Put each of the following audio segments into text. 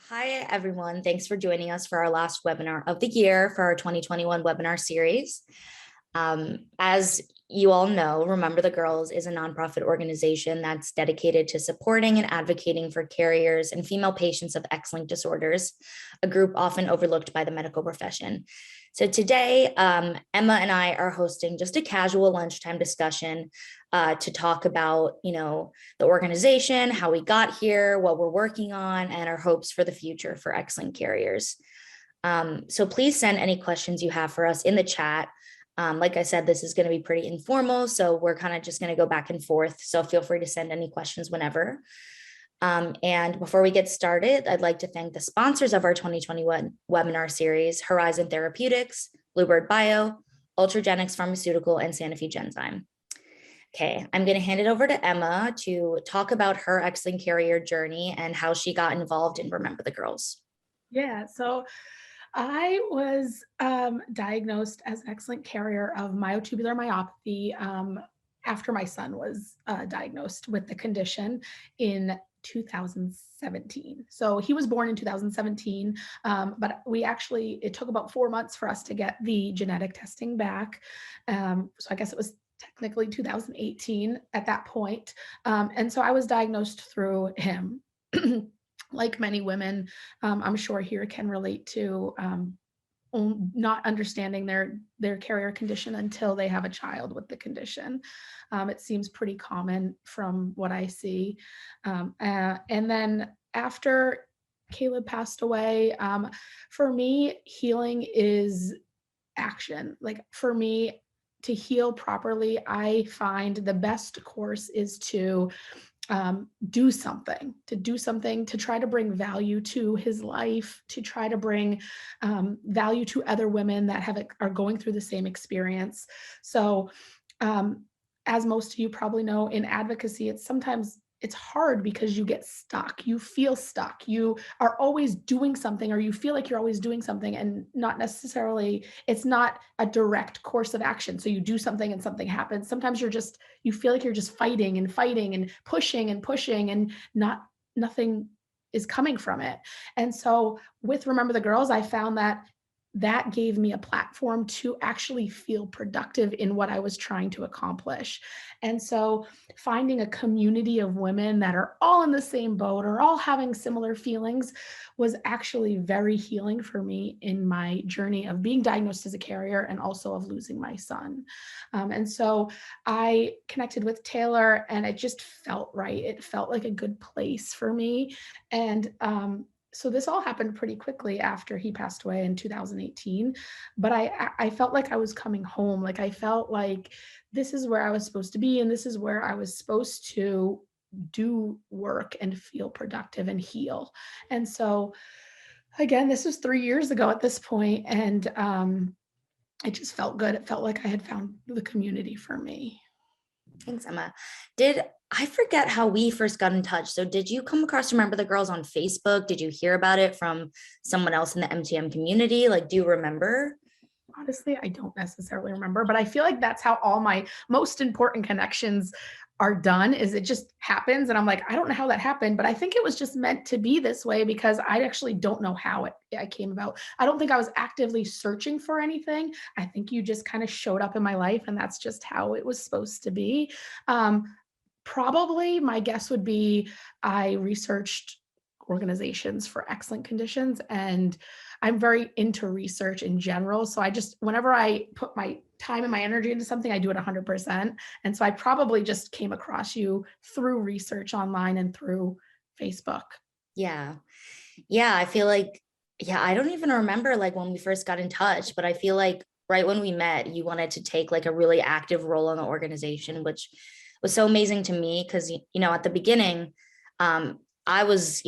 Hi, everyone. Thanks for joining us for our last webinar of the year for our 2021 webinar series. As you all know, Remember the Girls is a nonprofit organization that's dedicated to supporting and advocating for carriers and female patients of X-linked disorders, a group often overlooked by the medical profession. So today, Emma and I are hosting just a casual lunchtime discussion to talk about, the organization, how we got here, what we're working on, and our hopes for the future for X-linked carriers. So please send any questions you have for us in the chat. Like I said, this is going to be pretty informal, so we're kind of just going to go back and forth. So feel free to send any questions whenever. And before we get started, I'd like to thank the sponsors of our 2021 webinar series, Horizon Therapeutics, Bluebird Bio, Ultragenyx Pharmaceutical, and Sanofi Genzyme. Okay, I'm going to hand it over to Emma to talk about her X-linked carrier journey and how she got involved in Remember the Girls. Yeah, so I was diagnosed as an X-linked carrier of myotubular myopathy after my son was diagnosed with the condition in 2017. So he was born in 2017, but it took about 4 months for us to get the genetic testing back. So I guess it was technically 2018 at that point. And so I was diagnosed through him. Like many women, I'm sure here can relate to not understanding their carrier condition until they have a child with the condition. It seems pretty common from what I see. And then after Caleb passed away, for me, healing is action. Like for me, to heal properly, I find the best course is to do something, to try to bring value to his life, to try to bring value to other women that are going through the same experience. So as most of you probably know, in advocacy, it's hard because you get stuck. You feel stuck. You are always doing something, or you feel like you're always doing something, and not necessarily, it's not a direct course of action. So you do something and something happens. Sometimes you feel like you're just fighting and pushing and nothing is coming from it. And so with Remember the Girls, I found that gave me a platform to actually feel productive in what I was trying to accomplish. And so finding a community of women that are all in the same boat or all having similar feelings was actually very healing for me in my journey of being diagnosed as a carrier and also of losing my son. And so I connected with Taylor, and it just felt right. It felt like a good place for me. And so this all happened pretty quickly after he passed away in 2018, but I felt like I was coming home. Like I felt like this is where I was supposed to be, and this is where I was supposed to do work and feel productive and heal. And so again, this was 3 years ago at this point, and it just felt good. It felt like I had found the community for me. Thanks, Emma. I forget how we first got in touch? So did you come across Remember the Girls on Facebook? Did you hear about it from someone else in the MTM community? Like, do you remember? Honestly, I don't necessarily remember, but I feel like that's how all my most important connections are done, is it just happens. And I'm like, I don't know how that happened, but I think it was just meant to be this way, because I actually don't know how it came about. I don't think I was actively searching for anything. I think you just kind of showed up in my life, and that's just how it was supposed to be. Probably my guess would be I researched organizations for X-linked conditions, and I'm very into research in general. So whenever I put my time and my energy into something, I do it 100%. And so I probably just came across you through research online and through Facebook. Yeah. Yeah. I feel like, I don't even remember like when we first got in touch, but I feel like right when we met, you wanted to take like a really active role in the organization, which was so amazing to me because, at the beginning, I was,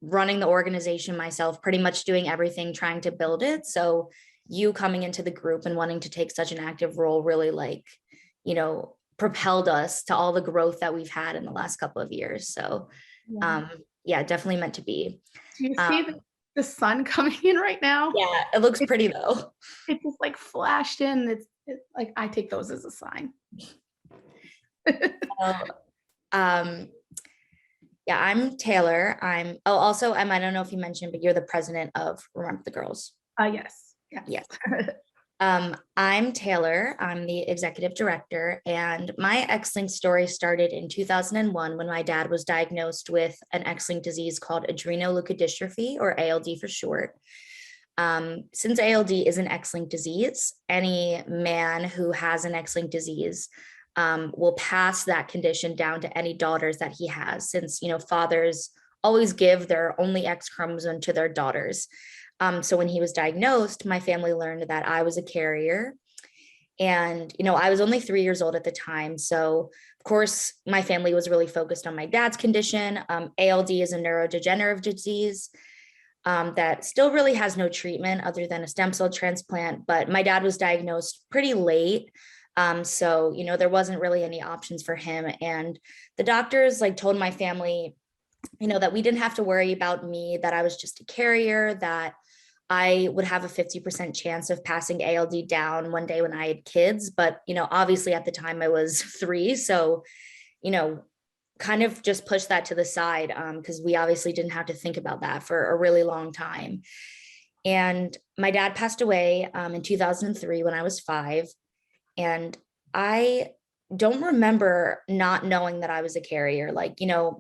running the organization myself, pretty much doing everything, trying to build it. So you coming into the group and wanting to take such an active role really propelled us to all the growth that we've had in the last couple of years. So definitely meant to be. Do you see the sun coming in right now? Yeah, it looks pretty though. It just like flashed in. It's like, I take those as a sign. So, Yeah, I'm Taylor. Oh, also, I don't know if you mentioned, but you're the president of Remember the Girls. Yes, yes. Yes. I'm Taylor. I'm the executive director, and my X-linked story started in 2001 when my dad was diagnosed with an X-linked disease called adrenoleukodystrophy, or ALD for short. Since ALD is an X-linked disease, any man who has an X-linked disease will pass that condition down to any daughters that he has, since fathers always give their only X chromosome to their daughters. So when he was diagnosed, my family learned that I was a carrier. And, I was only 3 years old at the time. So, of course, my family was really focused on my dad's condition. ALD is a neurodegenerative disease that still really has no treatment other than a stem cell transplant. But my dad was diagnosed pretty late. So, there wasn't really any options for him. And the doctors told my family, that we didn't have to worry about me, that I was just a carrier, that I would have a 50% chance of passing ALD down one day when I had kids. But, obviously at the time I was 3. So, kind of just push that to the side because we obviously didn't have to think about that for a really long time. And my dad passed away in 2003 when I was 5. And I don't remember not knowing that I was a carrier.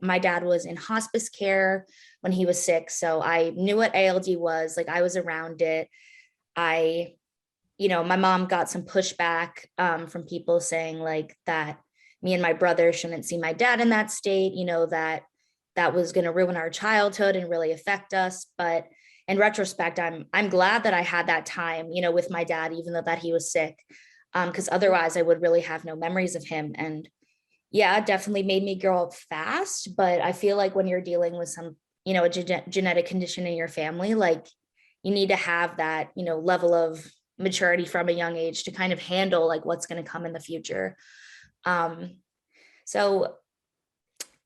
My dad was in hospice care when he was sick. So I knew what ALD was. I was around it. My mom got some pushback from people saying that me and my brother shouldn't see my dad in that state, that was going to ruin our childhood and really affect us. But in retrospect, I'm glad that I had that time, with my dad, even though that he was sick, because otherwise I would really have no memories of him. And yeah, it definitely made me grow up fast. But I feel like when you're dealing with some, a genetic condition in your family, you need to have that, level of maturity from a young age to kind of handle what's going to come in the future. So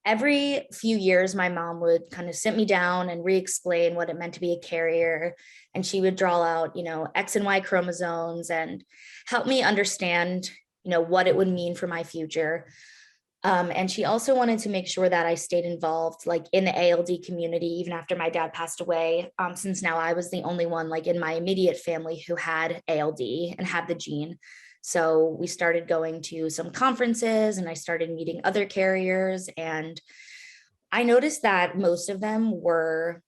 every few years, my mom would kind of sit me down and re-explain what it meant to be a carrier. And she would draw out, X and Y chromosomes and help me understand, what it would mean for my future. And she also wanted to make sure that I stayed involved, in the ALD community, even after my dad passed away, since now I was the only one, in my immediate family who had ALD and had the gene. So we started going to some conferences and I started meeting other carriers. And I noticed that most of them were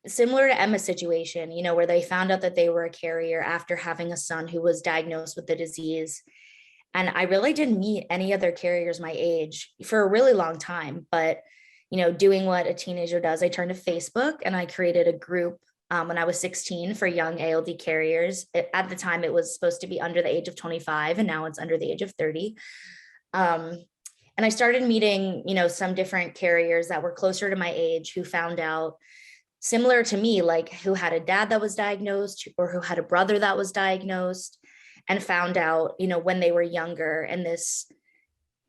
similar to Emma's situation, where they found out that they were a carrier after having a son who was diagnosed with the disease. And I really didn't meet any other carriers my age for a really long time. But, doing what a teenager does, I turned to Facebook and I created a group when I was 16 for young ALD carriers. At the time, it was supposed to be under the age of 25, and now it's under the age of 30. And I started meeting, some different carriers that were closer to my age who found out similar to me, who had a dad that was diagnosed or who had a brother that was diagnosed, and found out, when they were younger. And this,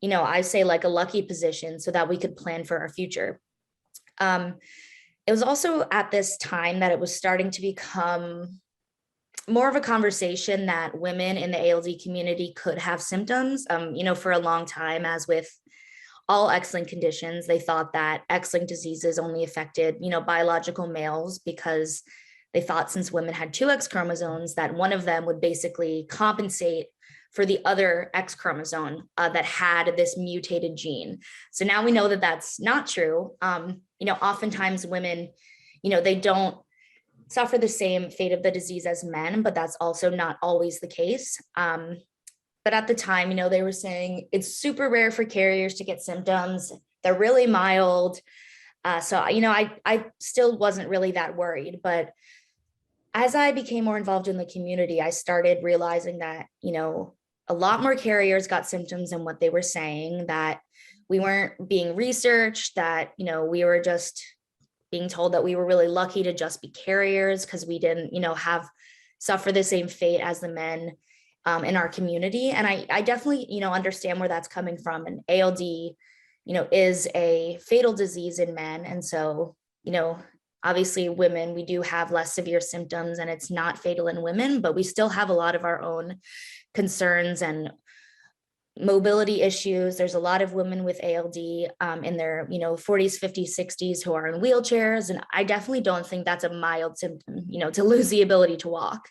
I say a lucky position so that we could plan for our future. It was also at this time that it was starting to become more of a conversation that women in the ALD community could have symptoms. For a long time, as with all X-linked conditions, they thought that X-linked diseases only affected, biological males, because they thought since women had 2 X chromosomes, that one of them would basically compensate for the other X chromosome that had this mutated gene. So now we know that that's not true. Oftentimes women, they don't suffer the same fate of the disease as men, but that's also not always the case. But at the time, they were saying it's super rare for carriers to get symptoms. They're really mild. So, I still wasn't really that worried. But as I became more involved in the community, I started realizing that, a lot more carriers got symptoms than what they were saying, that we weren't being researched, that, we were just being told that we were really lucky to just be carriers because we didn't, have suffer the same fate as the men in our community. And I definitely, understand where that's coming from. And ALD, is a fatal disease in men. And so, obviously women, we do have less severe symptoms and it's not fatal in women, but we still have a lot of our own concerns and mobility issues. There's a lot of women with ALD in their, 40s, 50s, 60s who are in wheelchairs. And I definitely don't think that's a mild symptom, to lose the ability to walk.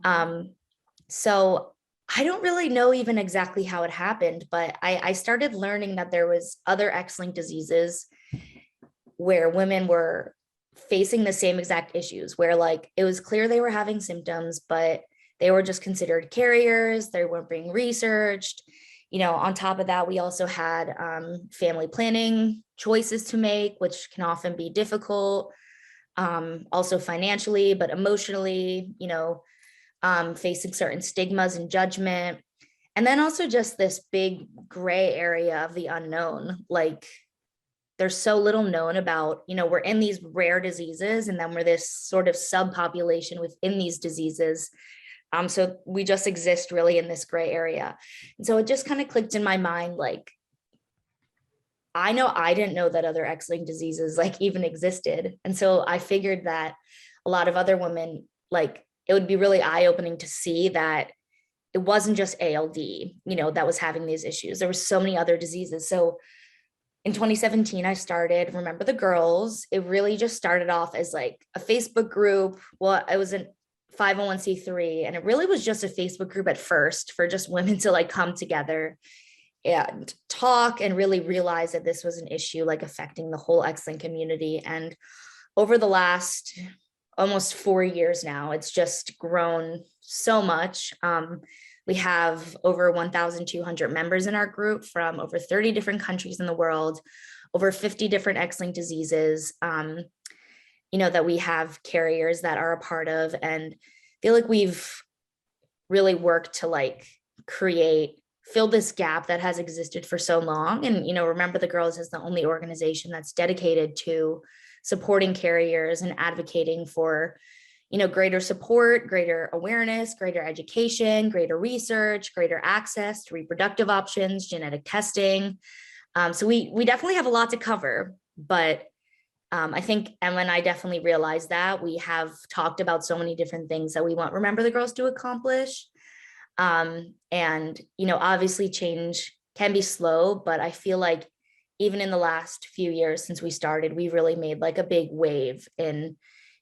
Um, so I don't really know even exactly how it happened, but I started learning that there was other X-linked diseases where women were facing the same exact issues, where like it was clear they were having symptoms, but they were just considered carriers. They weren't being researched. On top of that, we also had family planning choices to make, which can often be difficult, also financially, but emotionally, facing certain stigmas and judgment. And then also just this big gray area of the unknown. Like there's so little known about, we're in these rare diseases and then we're this sort of subpopulation within these diseases. So we just exist really in this gray area. And so it just kind of clicked in my mind, like, I know I didn't know that other X-linked diseases like even existed. And so I figured that a lot of other women, like it would be really eye-opening to see that it wasn't just ALD, that was having these issues. There were so many other diseases. So in 2017, I started Remember the Girls. It really just started off as like a Facebook group. Well, I was in 501c3, and it really was just a Facebook group at first for just women to like come together and talk and really realize that this was an issue like affecting the whole X-linked community. And over the last almost 4 years now, it's just grown so much. We have over 1,200 members in our group from over 30 different countries in the world, over 50 different X-linked diseases, that we have carriers that are a part of. And I feel like we've really worked to like fill this gap that has existed for so long. And, Remember the Girls is the only organization that's dedicated to supporting carriers and advocating for greater support, greater awareness, greater education, greater research, greater access to reproductive options, genetic testing. So we definitely have a lot to cover, but I think Emma and I definitely realized that we have talked about so many different things that we want Remember the Girls to accomplish. And, obviously change can be slow, but I feel like even in the last few years since we started, we really made like a big wave in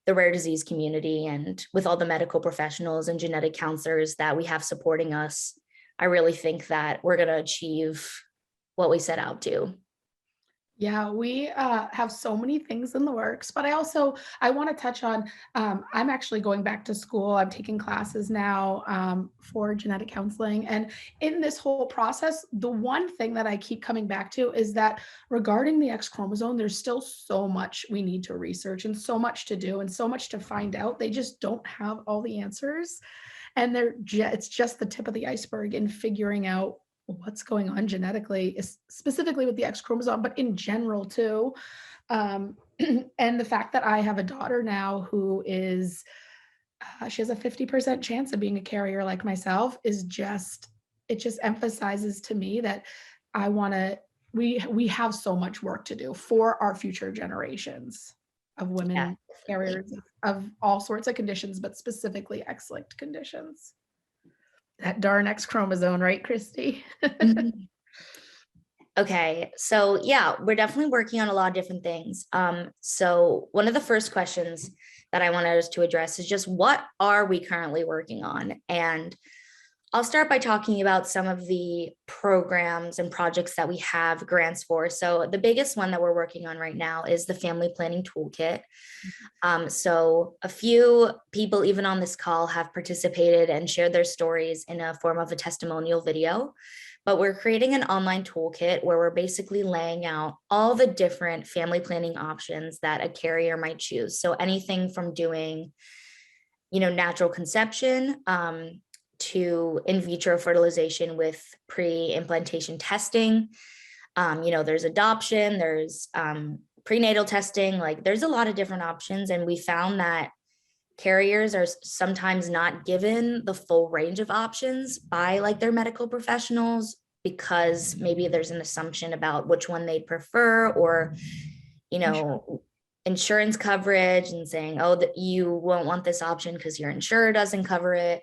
the rare disease community, and with all the medical professionals and genetic counselors that we have supporting us, I really think that we're going to achieve what we set out to. Yeah, we have so many things in the works, but I want to touch on, I'm actually going back to school. I'm taking classes now for genetic counseling. And in this whole process, the one thing that I keep coming back to is that regarding the X chromosome, there's still so much we need to research and so much to do and so much to find out. They just don't have all the answers. And it's just the tip of the iceberg in figuring out what's going on genetically, specifically with the X chromosome, but in general too. And the fact that I have a daughter now who is, she has a 50% chance of being a carrier like myself it just emphasizes to me that we have so much work to do for our future generations of women carriers of all sorts of conditions, but specifically X-linked conditions. That darn X chromosome, right, Christy? Okay, so yeah, we're definitely working on a lot of different things. So one of the first questions that I wanted us to address is just what are we currently working on? And I'll start by talking about some of the programs and projects that we have grants for. So the biggest one that we're working on right now is the Family Planning Toolkit. So a few people, even on this call, have participated and shared their stories in a form of a testimonial video. But we're creating an online toolkit where we're basically laying out all the different family planning options that a carrier might choose. So anything from doing, natural conception, to in vitro fertilization with pre-implantation testing. There's adoption, there's prenatal testing, like there's a lot of different options. And we found that carriers are sometimes not given the full range of options by like their medical professionals, because maybe there's an assumption about which one they prefer, or, insurance coverage, and saying, oh, that you won't want this option because your insurer doesn't cover it.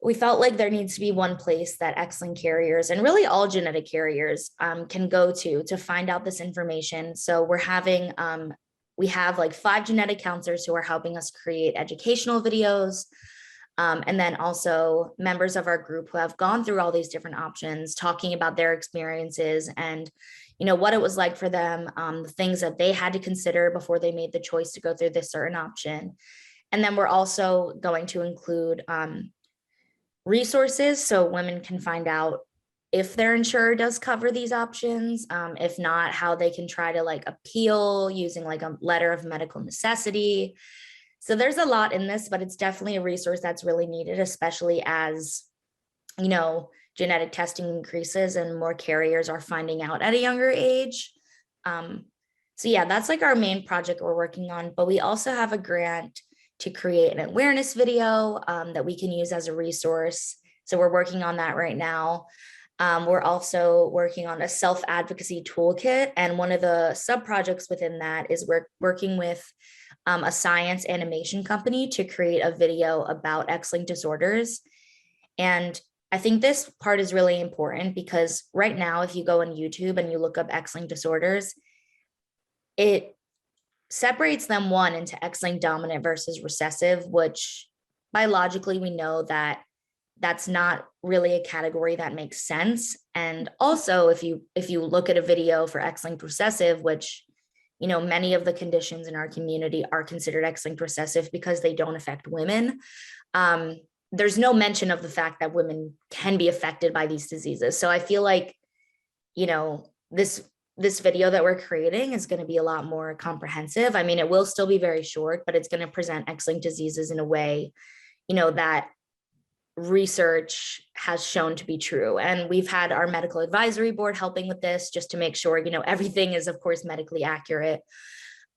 we felt like there needs to be one place that X-linked carriers and really all genetic carriers can go to find out this information. So we have like 5 genetic counselors who are helping us create educational videos. And then also members of our group who have gone through all these different options, talking about their experiences and, what it was like for them, the things that they had to consider before they made the choice to go through this certain option. And then we're also going to include resources so women can find out if their insurer does cover these options, if not, how they can try to like appeal using like a letter of medical necessity. So there's a lot in this, but it's definitely a resource that's really needed, especially as, genetic testing increases and more carriers are finding out at a younger age. So yeah, that's like our main project we're working on, but we also have a grant to create an awareness video that we can use as a resource. So we're working on that right now. We're also working on a self-advocacy toolkit. And one of the sub-projects within that is we're working with a science animation company to create a video about X-linked disorders. And I think this part is really important because right now, if you go on YouTube and you look up X-linked disorders, it separates them into X-linked dominant versus recessive, which biologically we know that that's not really a category that makes sense. And also if you look at a video for X-linked recessive, which many of the conditions in our community are considered X-linked recessive because they don't affect women. There's no mention of the fact that women can be affected by these diseases. So I feel like, this video that we're creating is going to be a lot more comprehensive. I mean, it will still be very short, but it's going to present X-linked diseases in a way, that research has shown to be true. And we've had our medical advisory board helping with this just to make sure, everything is of course medically accurate.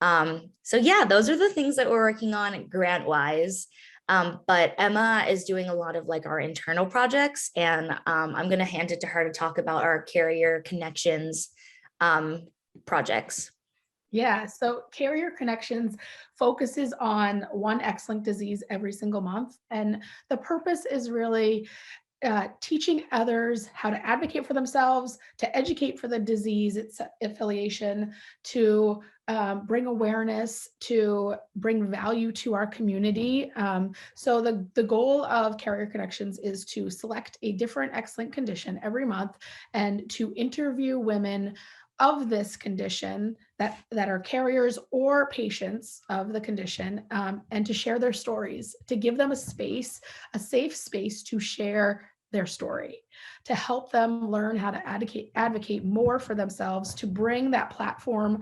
So yeah, those are the things that we're working on grant wise. But Emma is doing a lot of like our internal projects, and I'm going to hand it to her to talk about our carrier connections projects. Yeah, so Carrier Connections focuses on one X-linked disease every single month. And the purpose is really teaching others how to advocate for themselves, to educate for the disease, its affiliation, to bring awareness, to bring value to our community. So the goal of Carrier Connections is to select a different X-linked condition every month and to interview women of this condition that are carriers or patients of the condition, and to share their stories, to give them a safe space to share their story, to help them learn how to advocate more for themselves, to bring that platform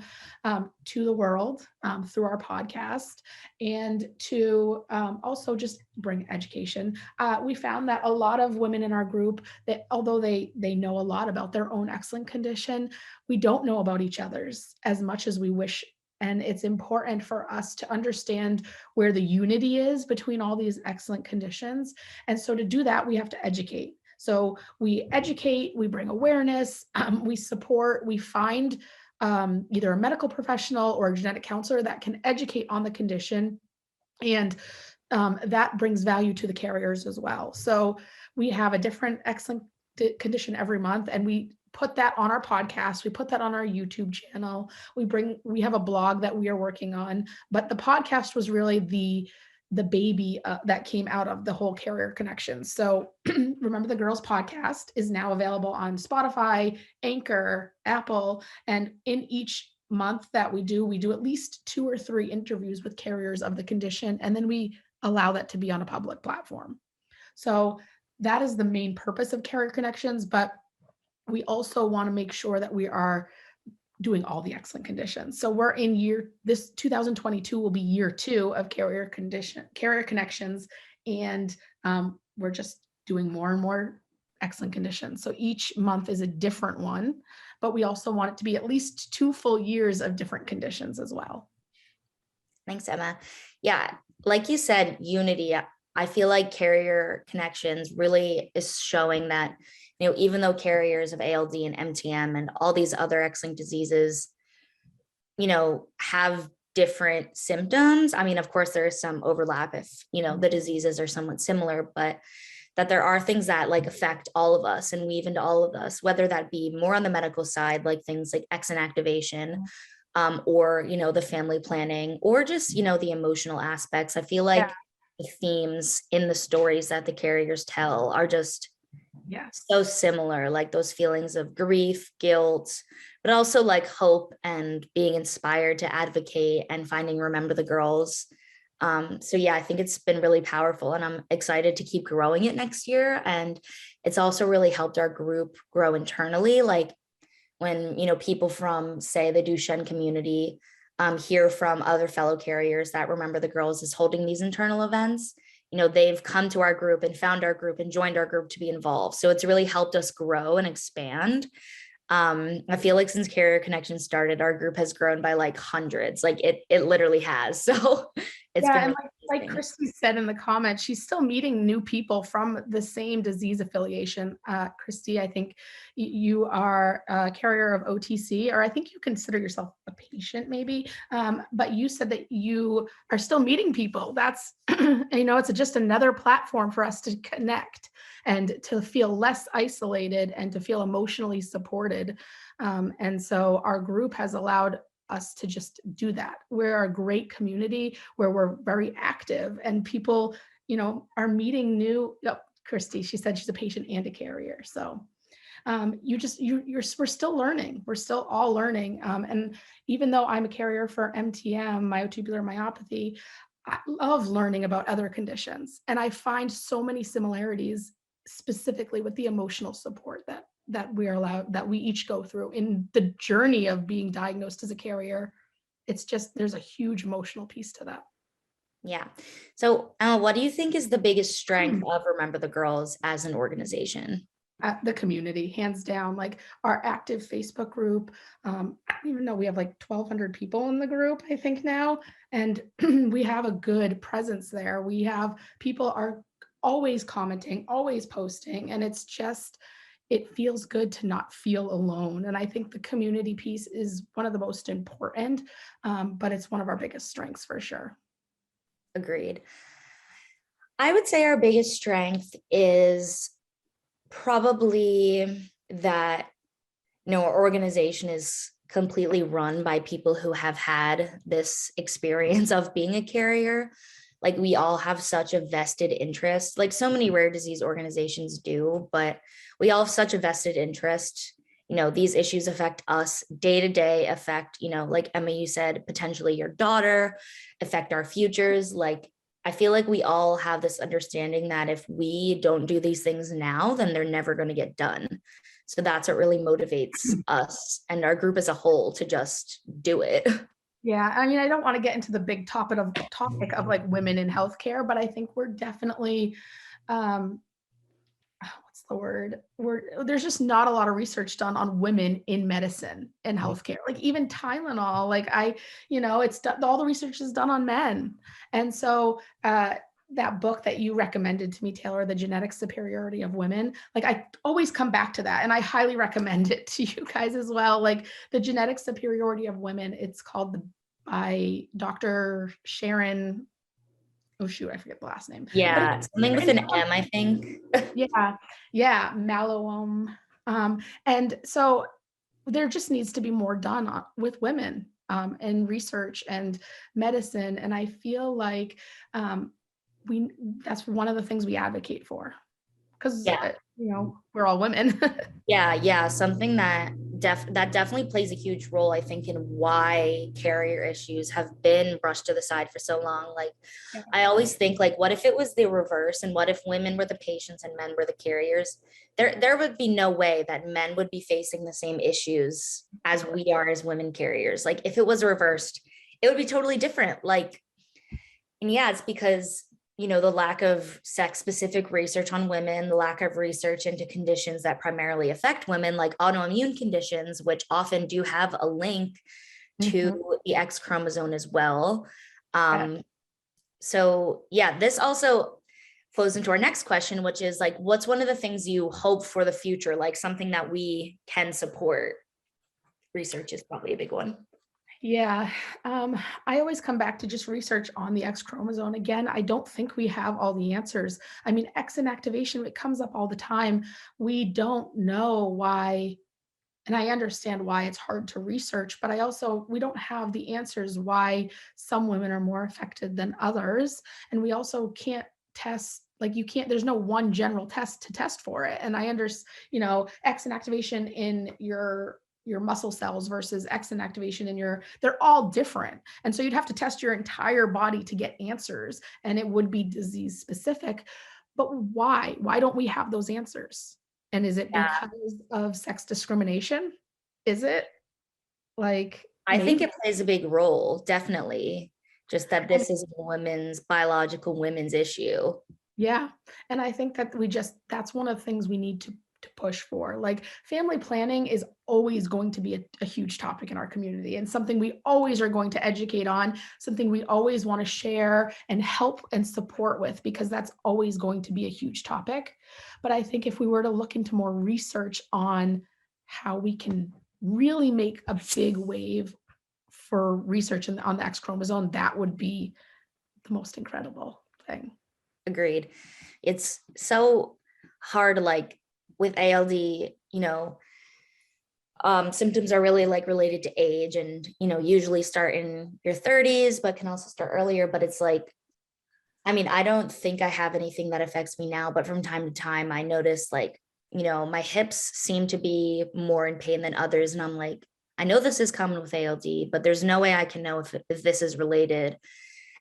to the world through our podcast, and to also just bring education. We found that a lot of women in our group, that although they know a lot about their own X-linked condition, we don't know about each other's as much as we wish. And it's important for us to understand where the unity is between all these X-linked conditions. And so to do that, we have to educate. So we educate, we bring awareness, we support, we find either a medical professional or a genetic counselor that can educate on the condition. And that brings value to the carriers as well. So we have a different X-linked condition every month, and we put that on our podcast. We put that on our YouTube channel. We have a blog that we are working on, but the podcast was really the baby that came out of the whole Carrier Connection. So Remember the Girls podcast is now available on Spotify, Anchor, Apple, and in each month that we do at least 2 or 3 interviews with carriers of the condition, and then we allow that to be on a public platform. So that is the main purpose of Carrier Connections, but we also want to make sure that we are doing all the X-linked conditions. So we're this 2022 will be year 2 of Carrier Connections, and we're just doing more and more X-linked conditions. So each month is a different one, but we also want it to be at least 2 full years of different conditions as well. Thanks, Emma. Yeah, like you said, unity. I feel like Carrier Connections really is showing that, even though carriers of ALD and MTM and all these other X-linked diseases, have different symptoms. I mean, of course, there is some overlap if, the diseases are somewhat similar, but that there are things that like affect all of us and weave into all of us, whether that be more on the medical side, like things like exon activation, or, you know, the family planning, or just, you know, the emotional aspects. I feel Yeah. like the themes in the stories that the carriers tell are just Yes. so similar, like those feelings of grief, guilt, but also like hope and being inspired to advocate and finding Remember the Girls. So yeah, I think it's been really powerful and I'm excited to keep growing it next year. And it's also really helped our group grow internally. Like when, you know, people from, say, the Duchenne community hear from other fellow carriers that Remember the Girls is holding these internal events, you know, they've come to our group and found our group and joined our group to be involved. So it's really helped us grow and expand. I feel like since Carrier Connection started, our group has grown by like hundreds. Like it literally has. So it's Yeah, been and really like interesting. Christy said in the comments, she's still meeting new people from the same disease affiliation. Christy, I think you are a carrier of OTC, or I think you consider yourself a patient maybe, but you said that you are still meeting people. That's, you know, it's just another platform for us to connect and to feel less isolated and to feel emotionally supported. And so our group has allowed us to just do that. We're a great community where we're very active and people, you know, are meeting new. Oh, Christy, she said she's a patient and a carrier. So we're still learning. We're still all learning. And even though I'm a carrier for MTM, myotubular myopathy, I love learning about other conditions. And I find so many similarities specifically with the emotional support that we are allowed, that we each go through in the journey of being diagnosed as a carrier. It's just, there's a huge emotional piece to that. Yeah. So what do you think is the biggest strength of Remember the Girls as an organization? The community, hands down, like our active Facebook group. I don't even know, we have like 1,200 people in the group, I think now. And we have a good presence there. We have people are always commenting, always posting, and it's just, it feels good to not feel alone. And I think the community piece is one of the most important, but it's one of our biggest strengths for sure. Agreed. I would say our biggest strength is probably that, you know, our organization is completely run by people who have had this experience of being a carrier. Like we all have such a vested interest, like so many rare disease organizations do, but we all have such a vested interest. You know, these issues affect us day to day, affect, you know, like Emma, you said, potentially your daughter, affect our futures. Like I feel like we all have this understanding that if we don't do these things now, then they're never going to get done. So that's what really motivates us and our group as a whole to just do it. Yeah, I mean, I don't want to get into the big topic of like women in healthcare, but I think we're definitely, um, what's the word? There's just not a lot of research done on women in medicine and healthcare. Like even Tylenol, like you know, all the research is done on men. And so that book that you recommended to me, Taylor, The Genetic Superiority of Women, like I always come back to that and I highly recommend it to you guys as well. Like The Genetic Superiority of Women, it's called by Dr. Sharon, oh shoot, I forget the last name. But Yeah, something with it's an M, I think. yeah, Malloum. And so there just needs to be more done with women and research and medicine. And I feel like we that's one of the things we advocate for because Yeah. you know, we're all women. Yeah, something that that definitely plays a huge role, I think, in why carrier issues have been brushed to the side for so long. Like, Yeah. I always think, like, what if it was the reverse, and what if women were the patients and men were the carriers? There would be no way that men would be facing the same issues as we are as women carriers. Like, if it was reversed, it would be totally different. Like, and yeah, it's because, you know, the lack of sex specific research on women, the lack of research into conditions that primarily affect women, like autoimmune conditions, which often do have a link Mhm. to the X chromosome as well. Yeah. So yeah, this also flows into our next question, which is like, what's one of the things you hope for the future, like something that we can support? Research is probably a big one. Yeah. I always come back to just research on the X chromosome. Again, I don't think we have all the answers. I mean, X inactivation, it comes up all the time. We don't know why, and I understand why it's hard to research, but we don't have the answers why some women are more affected than others. And we also can't test, like, you can't, there's no one general test to test for it. And I understand, X inactivation in your muscle cells versus X inactivation in they're all different. And so you'd have to test your entire body to get answers, and it would be disease specific. But why? Why don't we have those answers? And is it Yeah, because of sex discrimination? Is it, like, I think maybe? it plays a big role, definitely. Just that And this is a women's biological women's issue. yeah, and I think that that's one of the things we need to push for. Like, family planning is always going to be a huge topic in our community, and something we always are going to educate on, something we always want to share and help and support with, because that's always going to be a huge topic. But I think if we were to look into more research on how we can really make a big wave for research on the X chromosome, that would be the most incredible thing. Agreed. It's so hard, like with ALD, symptoms are really like related to age and, usually start in your 30s, but can also start earlier. But it's like, I mean, I don't think I have anything that affects me now, but from time to time, I notice like, my hips seem to be more in pain than others. And I'm like, I know this is common with ALD, but there's no way I can know if this is related.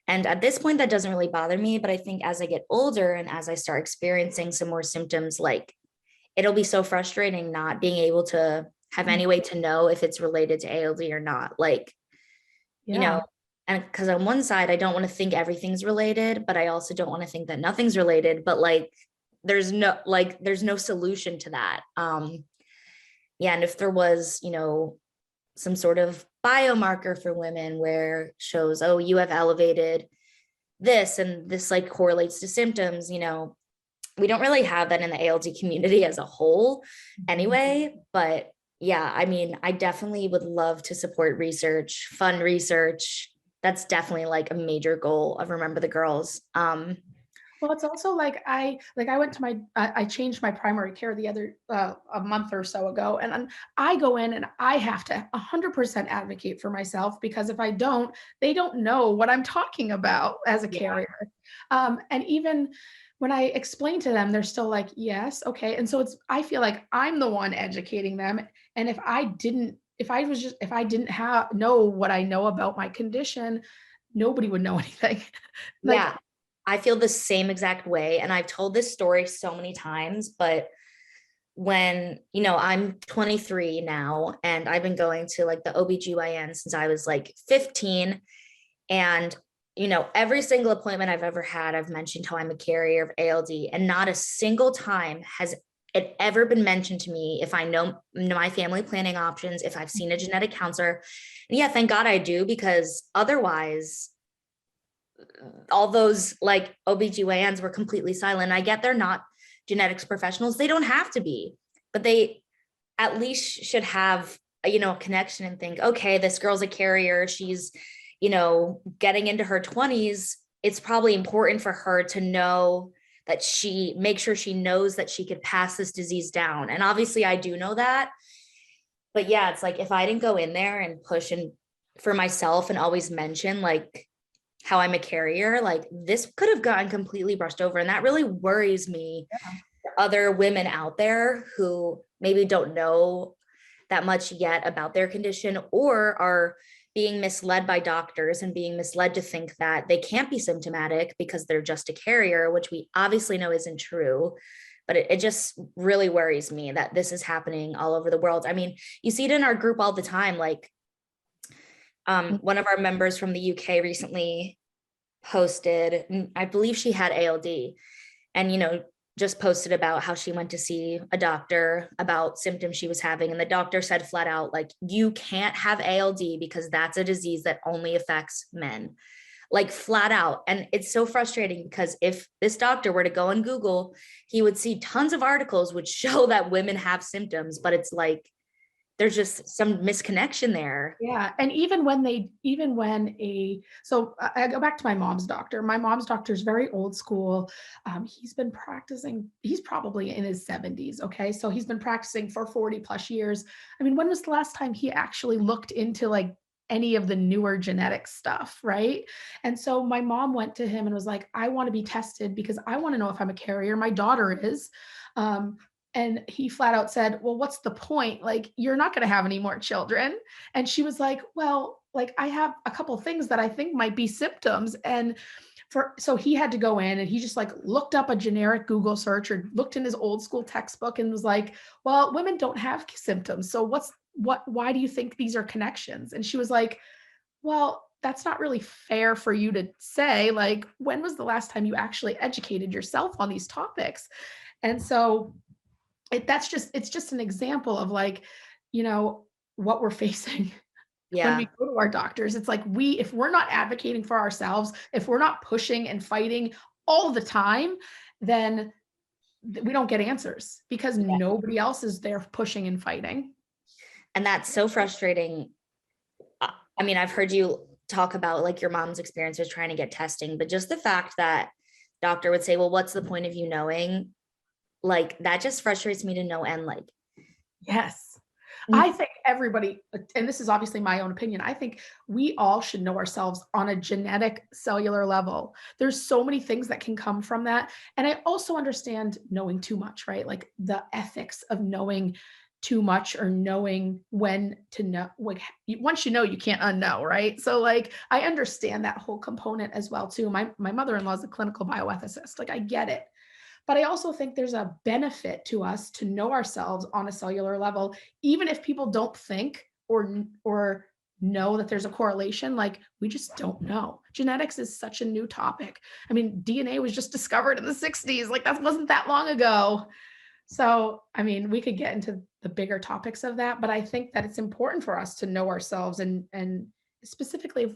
And at this point, that doesn't really bother me. But I think as I get older and as I start experiencing some more symptoms, like it'll be so frustrating not being able to have any way to know if it's related to ALD or not. Like, you Yeah. know, and because on one side, I don't want to think everything's related, but I also don't want to think that nothing's related. But there's no solution to that. Yeah. And if there was, some sort of biomarker for women where shows, oh, you have elevated this and this like correlates to symptoms, we don't really have that in the ALD community as a whole anyway. But yeah, I mean, I definitely would love to support research, fund research. That's definitely like a major goal of Remember the Girls. Well, it's also like I went to I changed my primary care the other a month or so ago, and I go in and I have to 100% advocate for myself, because if I don't, they don't know what I'm talking about as a Yeah. carrier. And even when I explain to them, they're still like, yes, okay. And so I feel like I'm the one educating them. And if I didn't have know what I know about my condition, nobody would know anything. Like, Yeah. I feel the same exact way. And I've told this story so many times, but when, I'm 23 now and I've been going to like the OBGYN since I was like 15. And, every single appointment I've ever had, I've mentioned how I'm a carrier of ALD, and not a single time has it ever been mentioned to me if I know my family planning options, if I've seen a genetic counselor. And yeah, thank God I do, because otherwise, all those like OBGYNs were completely silent. I get they're not genetics professionals. They don't have to be, but they at least should have, a connection and think, okay, this girl's a carrier. She's, getting into her 20s. It's probably important for her to know that make sure she knows that she could pass this disease down. And obviously I do know that, but yeah, it's like, if I didn't go in there and push and for myself and always mention like how I'm a carrier, like this could have gotten completely brushed over. And that really worries me. Other women out there who maybe don't know that much yet about their condition, or are being misled by doctors and being misled to think that they can't be symptomatic because they're just a carrier, which we obviously know isn't true. But it just really worries me that this is happening all over the world. I mean, you see it in our group all the time. Like one of our members from the UK recently posted, I believe she had ALD, and just posted about how she went to see a doctor about symptoms she was having, and the doctor said flat out, like, you can't have ALD because that's a disease that only affects men, like flat out. And it's so frustrating because if this doctor were to go on Google, he would see tons of articles which show that women have symptoms, but it's like there's just some misconnection there. Yeah. And so I go back to my mom's doctor. My mom's doctor is very old school. He's been practicing, he's probably in his 70s. Okay. So he's been practicing for 40 plus years. I mean, when was the last time he actually looked into like any of the newer genetic stuff? Right. And so my mom went to him and was like, I want to be tested because I want to know if I'm a carrier. My daughter is. Um, and he flat out said, well, what's the point? Like, you're not going to have any more children. And she was like, well, like I have a couple of things that I think might be symptoms. And so he had to go in and he just like looked up a generic Google search or looked in his old school textbook and was like, well, women don't have symptoms. So why do you think these are connections? And she was like, well, that's not really fair for you to say. Like, when was the last time you actually educated yourself on these topics? And so it's just an example of like, you know, what we're facing when we Yeah. go to our doctors. It's like if we're not advocating for ourselves, if we're not pushing and fighting all the time, then we don't get answers because nobody else is there pushing and fighting. And that's so frustrating. I mean, I've heard you talk about like your mom's experience with trying to get testing, but just the fact that doctor would say, well, what's the point of you knowing? Like that just frustrates me to no end. Like, Yes. I think everybody, and this is obviously my own opinion, I think we all should know ourselves on a genetic cellular level. There's so many things that can come from that. And I also understand knowing too much, right? Like the ethics of knowing too much or knowing when to know. Like once you know, you can't unknow, right? So like I understand that whole component as well too. My mother-in-law is a clinical bioethicist. Like I get it. But I also think there's a benefit to us to know ourselves on a cellular level, even if people don't think or know that there's a correlation. Like we just don't know. Genetics is such a new topic. I mean, DNA was just discovered in the 60s. Like that wasn't that long ago. So, I mean, we could get into the bigger topics of that, but I think that it's important for us to know ourselves and specifically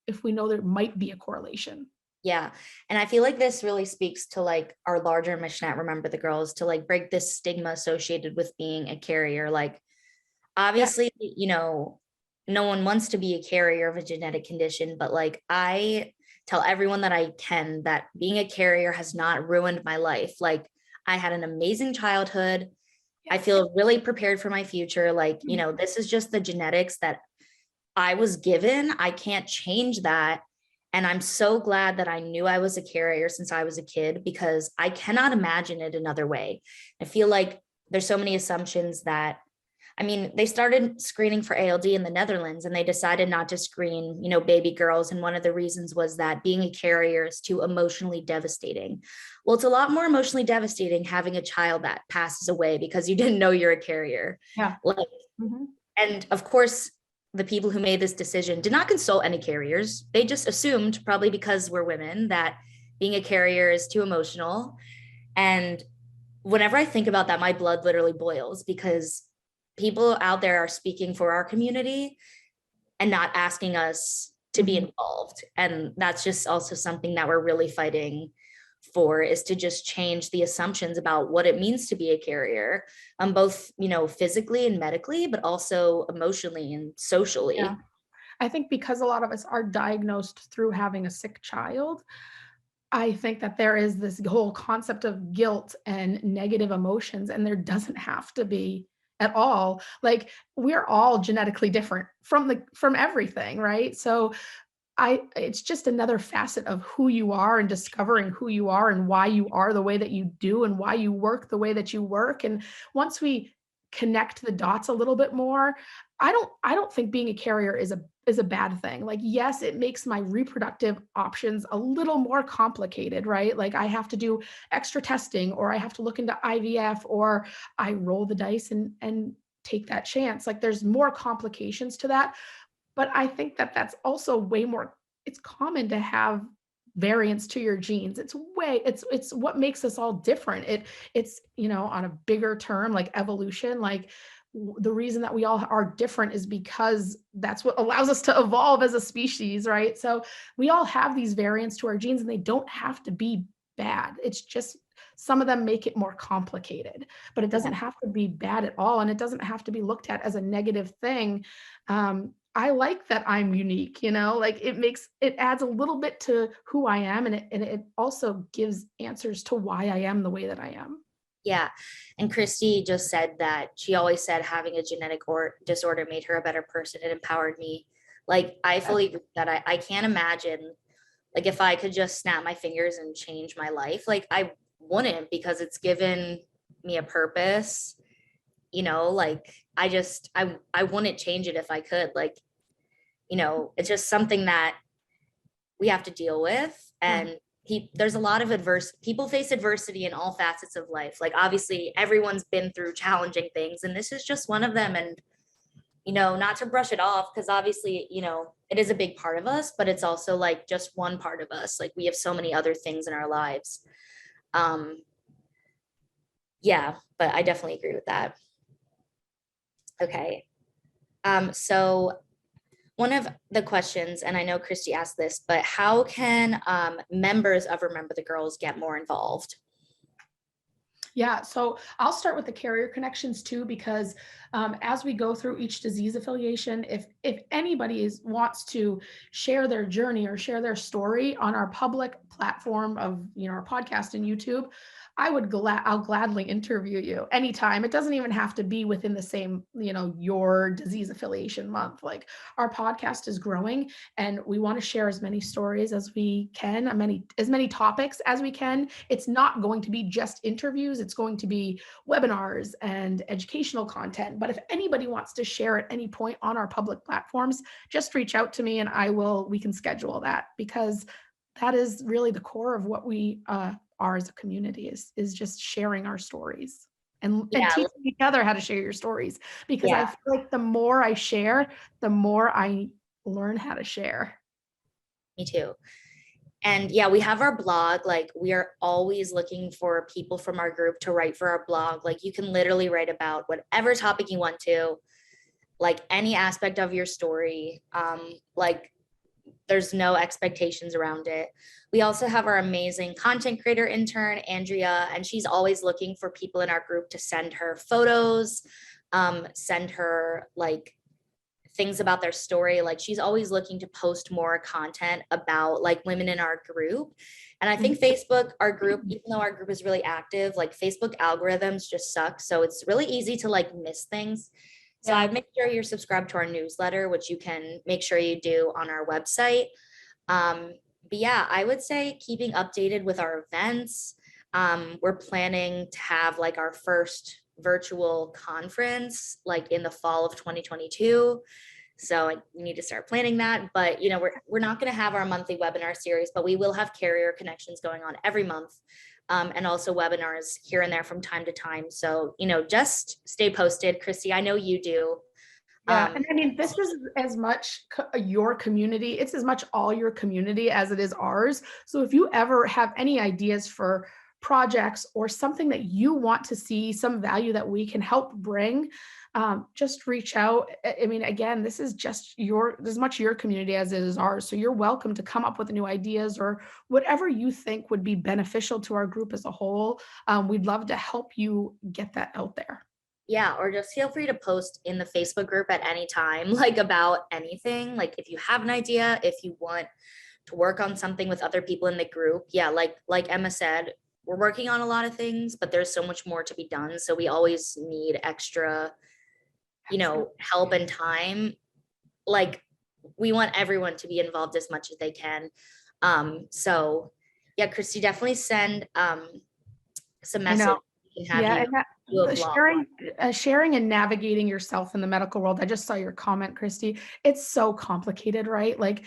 if we know there might be a correlation. yeah. And I feel like this really speaks to like our larger mission at Remember the Girls to like break this stigma associated with being a carrier. Like, Yeah. obviously, you know, no one wants to be a carrier of a genetic condition, but like I tell everyone that I can that being a carrier has not ruined my life. Like, I had an amazing childhood. I Yes. feel really prepared for my future. Like, you know, this is just the genetics that I was given. I can't change that. And I'm so glad that I knew I was a carrier since I was a kid because I cannot imagine it another way. I feel like there's so many assumptions that, I mean, they started screening for ALD in the Netherlands and they decided not to screen, you know, baby girls. And one of the reasons was that being a carrier is too emotionally devastating. Well, it's a lot more emotionally devastating having a child that passes away because you didn't know you're a carrier. Yeah. Like, Mhm. and of course, the people who made this decision did not consult any carriers. They just assumed, probably because we're women, that being a carrier is too emotional. And whenever I think about that, my blood literally boils because people out there are speaking for our community and not asking us to be Mhm. involved. And that's just also something that we're really fighting for, is to just change the assumptions about what it means to be a carrier, both, you know, physically and medically, but also emotionally and Yeah. socially. I think because a lot of us are diagnosed through having a sick child, I think that there is this whole concept of guilt and negative emotions, and there doesn't have to be at all. Like we're all genetically different from everything, right? So it's just another facet of who you are and discovering who you are and why you are the way that you do and why you work the way that you work. And once we connect the dots a little bit more, I don't think being a carrier is a bad thing. Like yes, it makes my reproductive options a little more complicated, right? Like I have to do extra testing or I have to look into IVF or I roll the dice and take that chance. Like there's more complications to that, but I think that that's also way more it's common to have variance to your genes. It's what makes us all different. It's, you know, on a bigger term like evolution, like the reason that we all are different is because that's what allows us to evolve as a species, right? So we all have these variants to our genes and they don't have to be bad. It's just Some of them make it more complicated, but it doesn't Yeah. have to be bad at all. And it doesn't have to be looked at as a negative thing. I like that I'm unique, like it adds a little bit to who I am. And it also gives answers to why I am the way that I am. Yeah. And Christy just said that she always said having a genetic or disorder made her a better person. It empowered me. Like, I fully agree with that. I can't imagine, like, if I could just snap my fingers and change my life, like, I wouldn't, because it's given me a purpose, like, I wouldn't change it if I could. Like, it's just something that we have to deal with. Right. And there's a lot of people face adversity in all facets of life. Like, obviously everyone's been through challenging things, and this is just one of them. And not to brush it off, because obviously it is a big part of us, but it's also like just one part of us. Like, we have so many other things in our lives. um yeah, but I definitely agree with that. Okay. So one of the questions, and I know Christy asked this, but how can members of Remember the Girls get more involved? Yeah, so I'll start with the carrier connections too, because as we go through each disease affiliation, if anybody wants to share their journey or share their story on our public platform of our podcast and YouTube, I'll gladly interview you anytime. It doesn't even have to be within the same your disease affiliation month. Like, our podcast is growing, and we want to share as many stories as we can, as many topics as we can. It's not going to be just interviews. It's going to be webinars and educational content. But if anybody wants to share at any point on our public platforms, just reach out to me, and we can schedule that, because that is really the core of what we are as a community, is just sharing our stories and Yeah. teaching each other how to share your stories. Because I Yeah, feel like the more I share, the more I learn how to share. me too. And yeah, we have our blog. Like, we are always looking for people from our group to write for our blog. Like, you can literally write about whatever topic you want to, like any aspect of your story. Like, there's no expectations around it. We also have our amazing content creator intern, Andrea, and she's always looking for people in our group to send her photos, send her like things about their story. Like, she's always looking to post more content about like women in our group. And I think Facebook, our group, even though our group is really active, like, Facebook algorithms just suck. So it's really easy to like miss things. So Yeah. I'd make sure you're subscribed to our newsletter, which you can make sure you do on our website. But yeah, I would say keeping updated with our events. We're planning to have like our first virtual conference like in the fall of 2022. So we need to start planning that. But we're not going to have our monthly webinar series, but we will have carrier connections going on every month. And also webinars here and there from time to time. So, just stay posted. Christy, I know you do. Yeah, and I mean, this is as much your community, it's as much all your community as it is ours. So if you ever have any ideas for projects or something that you want to see, some value that we can help bring, just reach out. I mean, again, this is just as much your community as it is ours. So you're welcome to come up with new ideas or whatever you think would be beneficial to our group as a whole. We'd love to help you get that out there. Yeah, or just feel free to post in the Facebook group at any time, like about anything. Like, if you have an idea, if you want to work on something with other people in the group. Yeah, like Emma said, we're working on a lot of things, but there's so much more to be done. So we always need extra, help and time. Like, we want everyone to be involved as much as they can. So yeah, Christy, definitely send some I message. know. We can have Yeah, you and that do a the vlog. sharing and navigating yourself in the medical world. I just saw your comment, Christy. It's so complicated, right? Like,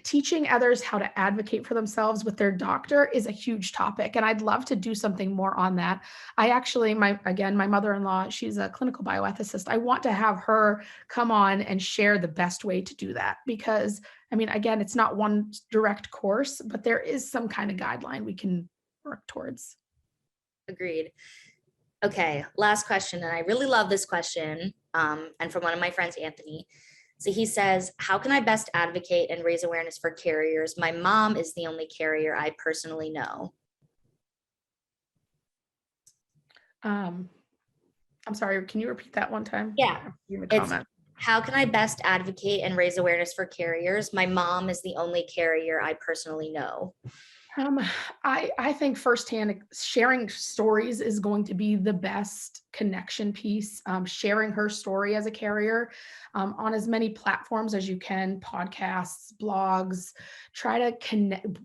teaching others how to advocate for themselves with their doctor is a huge topic, and I'd love to do something more on that. I actually, my mother-in-law, she's a clinical bioethicist. I want to have her come on and share the best way to do that, because I mean, again, it's not one direct course, but there is some kind of guideline we can work towards. Agreed. Okay, last question. And I really love this question. And from one of my friends, Anthony. So he says, how can I best advocate and raise awareness for carriers? My mom is the only carrier I personally know. Um, I'm sorry, can you repeat that one time? Yeah, In the it's comment. how can I best advocate and raise awareness for carriers? My mom is the only carrier I personally know. Um, I think firsthand sharing stories is going to be the best connection piece. Sharing her story as a carrier on as many platforms as you can, podcasts, blogs, try to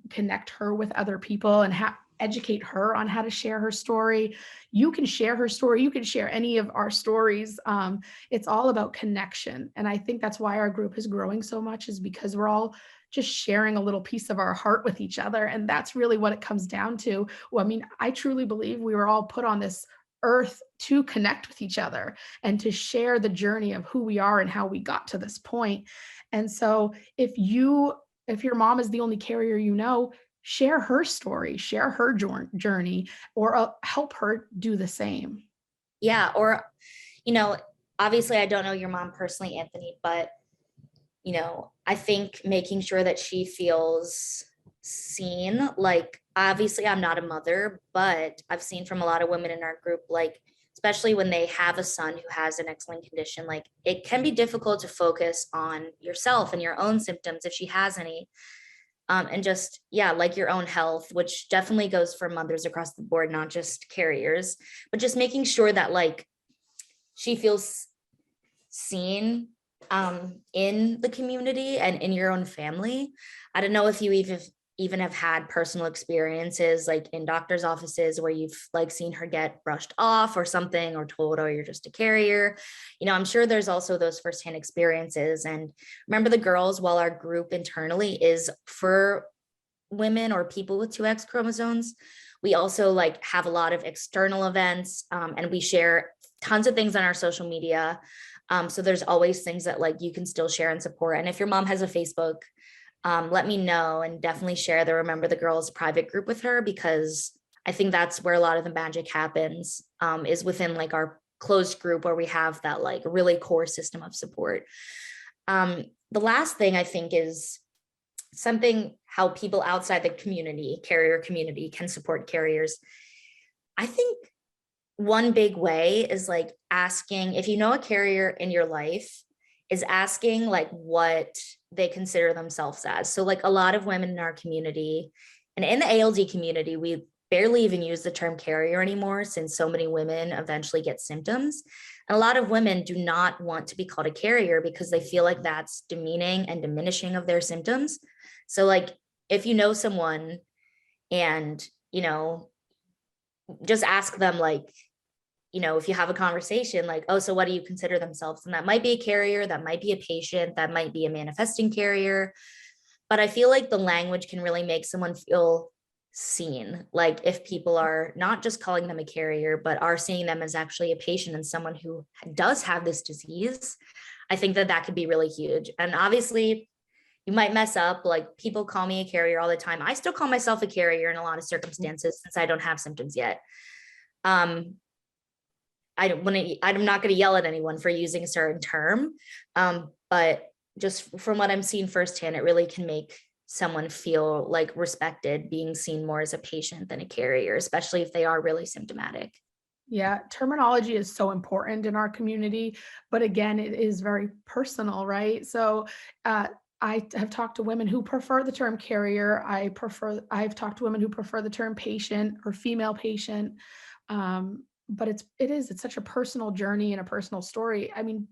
connect her with other people and educate her on how to share her story. You can share her story. You can share any of our stories. It's all about connection. And I think that's why our group is growing so much, is because we're all just sharing a little piece of our heart with each other. And that's really what it comes down to. Well, I mean, I truly believe we were all put on this earth to connect with each other and to share the journey of who we are and how we got to this point. And so if your mom is the only carrier you know, share her story, share her journey, or help her do the same. Yeah, or, you know, obviously I don't know your mom personally, Anthony, but I think making sure that she feels seen, like obviously I'm not a mother, but I've seen from a lot of women in our group, like, especially when they have a son who has an X-linked condition, like it can be difficult to focus on yourself and your own symptoms if she has any. And just, yeah, like your own health, which definitely goes for mothers across the board, not just carriers, but just making sure that like she feels seen in the community and in your own family. I don't know if you even have had personal experiences like in doctor's offices where you've like seen her get brushed off or something, or told, oh, you're just a carrier. I'm sure there's also those firsthand experiences. And remember, the girls, while our group internally is for women or people with 2X chromosomes, we also like have a lot of external events, and we share tons of things on our social media. So there's always things that like you can still share and support. And if your mom has a Facebook, let me know, and definitely share the Remember the Girls private group with her, because I think that's where a lot of the magic happens, is within like our closed group where we have that like really core system of support. The last thing I think is something how people outside the community, carrier community, can support carriers. I think one big way is like asking, if you know a carrier in your life, is asking like what they consider themselves as. So like a lot of women in our community and in the ALD community, we barely even use the term carrier anymore, since so many women eventually get symptoms. And a lot of women do not want to be called a carrier because they feel like that's demeaning and diminishing of their symptoms. So like if you know someone and, just ask them like, if you have a conversation like, oh, so what do you consider themselves? And that might be a carrier, that might be a patient, that might be a manifesting carrier. But I feel like the language can really make someone feel seen. Like if people are not just calling them a carrier, but are seeing them as actually a patient and someone who does have this disease, I think that that could be really huge. And obviously, you might mess up. Like people call me a carrier all the time. I still call myself a carrier in a lot of circumstances since I don't have symptoms yet. I'm not going to yell at anyone for using a certain term. But just from what I'm seeing firsthand, it really can make someone feel like respected, being seen more as a patient than a carrier, especially if they are really symptomatic. Yeah, terminology is so important in our community, but again, it is very personal, right? So, I have talked to women who prefer the term carrier. I've talked to women who prefer the term patient or female patient. But it's such a personal journey and a personal story. I mean,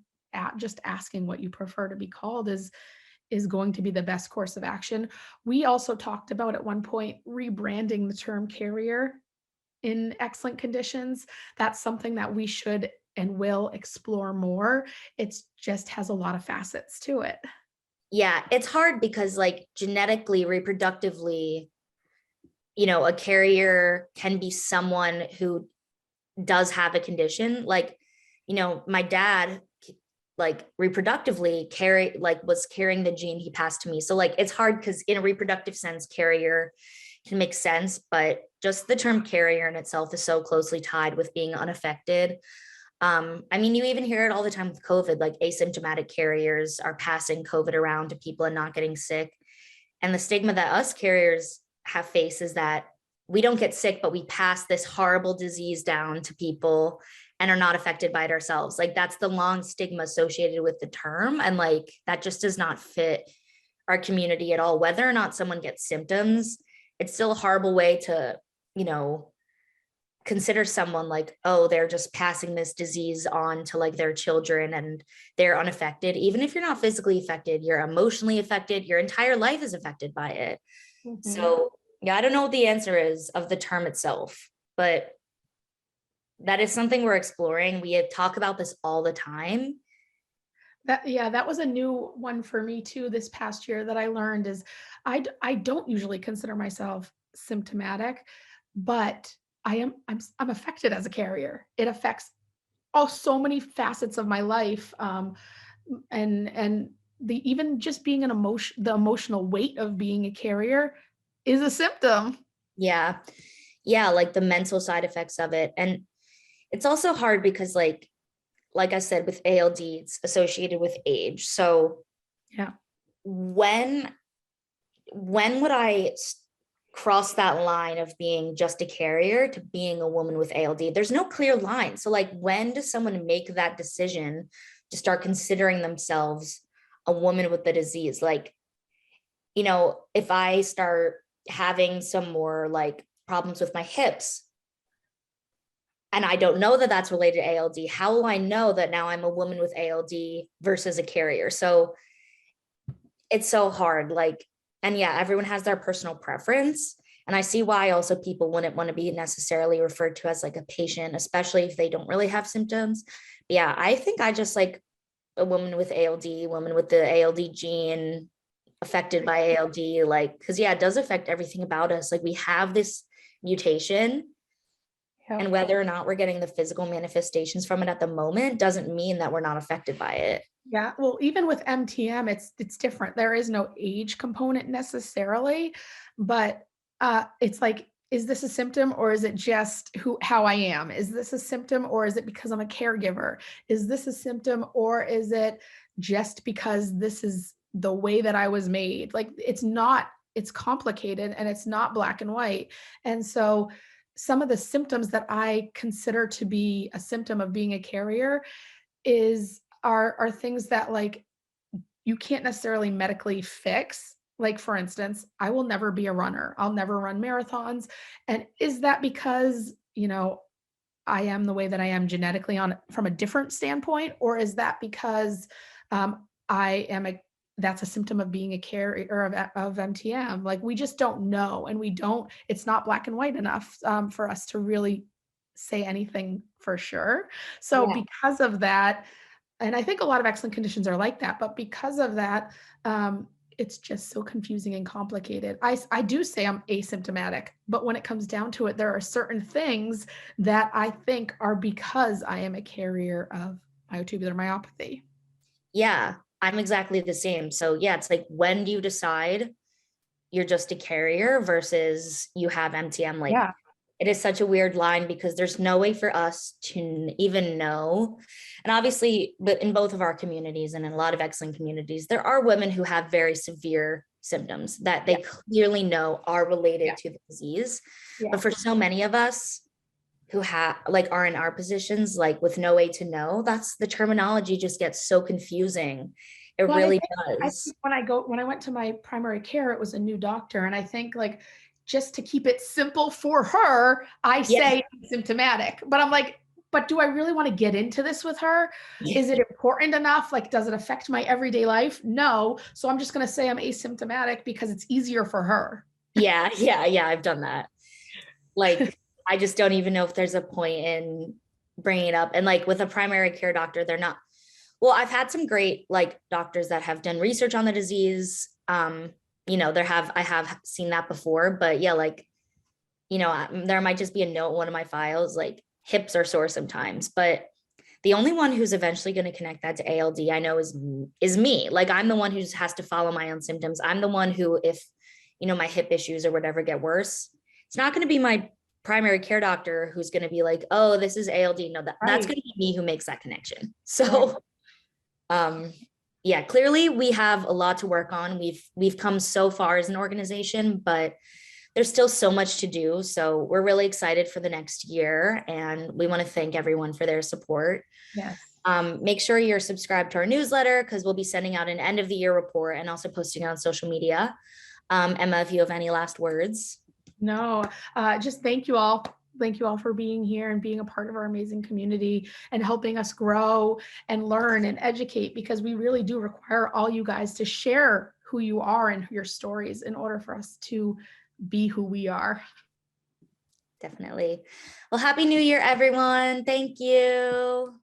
just asking what you prefer to be called is going to be the best course of action. We also talked about at one point rebranding the term carrier in excellent conditions. That's something that we should and will explore more. It's just has a lot of facets to it. Yeah, it's hard because like genetically, reproductively, a carrier can be someone who does have a condition. Like, my dad like reproductively was carrying the gene he passed to me. So like it's hard because in a reproductive sense, carrier can make sense, but just the term carrier in itself is so closely tied with being unaffected. I mean, you even hear it all the time with COVID, like asymptomatic carriers are passing COVID around to people and not getting sick. And the stigma that us carriers have faced is that we don't get sick, but we pass this horrible disease down to people and are not affected by it ourselves. Like that's the long stigma associated with the term. And like that just does not fit our community at all. Whether or not someone gets symptoms, it's still a horrible way to, you know, consider someone like, oh, they're just passing this disease on to like their children and they're unaffected. Even if you're not physically affected, you're emotionally affected, your entire life is affected by it. So yeah, I don't know what the answer is of the term itself, but that is something we're exploring. We talk about this all the time. That was a new one for me too this past year that I learned is I don't usually consider myself symptomatic, but I'm affected as a carrier. It affects so many facets of my life, and the even just being the emotional weight of being a carrier is a symptom. Yeah. Yeah, like the mental side effects of it. And it's also hard because like I said, with ALD, it's associated with age. So Yeah. when would I cross that line of being just a carrier to being a woman with ALD? There's no clear line. So like when does someone make that decision to start considering themselves a woman with the disease? Like, you know, if I start having some more like problems with my hips, and I don't know that that's related to ALD, how will I know that now I'm a woman with ALD versus a carrier? So it's so hard. Like, and yeah, everyone has their personal preference. And I see why also people wouldn't want to be necessarily referred to as like a patient, especially if they don't really have symptoms. But yeah, I think I just like a woman with ALD, woman with the ALD gene, affected by ALD, like, because yeah, it does affect everything about us. Like we have this mutation, and whether or not we're getting the physical manifestations from it at the moment doesn't mean that we're not affected by it. Yeah, well, even with MTM, it's different. There is no age component necessarily, but it's like, is this a symptom or is it just how I am? Is this a symptom or is it because I'm a caregiver? Is this a symptom or is it just because this is the way that I was made? Like it's not, it's complicated and it's not black and white. And so some of the symptoms that I consider to be a symptom of being a carrier are things that like you can't necessarily medically fix. Like for instance, I will never be a runner. I'll never run marathons. And is that because, I am the way that I am genetically on from a different standpoint, or is that because I am that's a symptom of being a carrier of MTM? Like we just don't know, and it's not black and white enough for us to really say anything for sure. So Yeah. because of that, and I think a lot of excellent conditions are like that, but because of that, it's just so confusing and complicated. I do say I'm asymptomatic, but when it comes down to it, there are certain things that I think are because I am a carrier of myotubular myopathy. Yeah, I'm exactly the same. So yeah, it's like when do you decide you're just a carrier versus you have MTM? Like Yeah. it is such a weird line because there's no way for us to even know. And obviously, but in both of our communities and in a lot of excellent communities, there are women who have very severe symptoms that they clearly know are related to the disease. But for so many of us who are in our positions, like with no way to know, that's the terminology just gets so confusing. It Well, really I does. think when I went to my primary care, it was a new doctor, and I think like just to keep it simple for her, I Yeah. say symptomatic. But I'm like, but do I really want to get into this with her? Is it important enough? Like, does it affect my everyday life? No. So I'm just going to say I'm asymptomatic because it's easier for her. Yeah. Yeah. I've done that. Like, I just don't even know if there's a point in bringing it up. And like with a primary care doctor, they're not, well, I've had some great like doctors that have done research on the disease. I have seen that before, but yeah, like, there might just be a note in one of my files, like hips are sore sometimes, but the only one who's eventually going to connect that to ALD, I know is me. Like I'm the one who just has to follow my own symptoms. I'm the one who, if, my hip issues or whatever get worse, it's not going to be my primary care doctor who's going to be like, oh, this is ALD. No, that's going to be me who makes that connection. So, yeah, clearly we have a lot to work on. We've come so far as an organization, but there's still so much to do. So we're really excited for the next year, and we want to thank everyone for their support. Yes. Make sure you're subscribed to our newsletter, because we'll be sending out an end of the year report and also posting it on social media. Emma, if you have any last words. No, just thank you all. Thank you all for being here and being a part of our amazing community and helping us grow and learn and educate, because we really do require all you guys to share who you are and your stories in order for us to be who we are. Definitely. Well, Happy New Year, everyone. Thank you.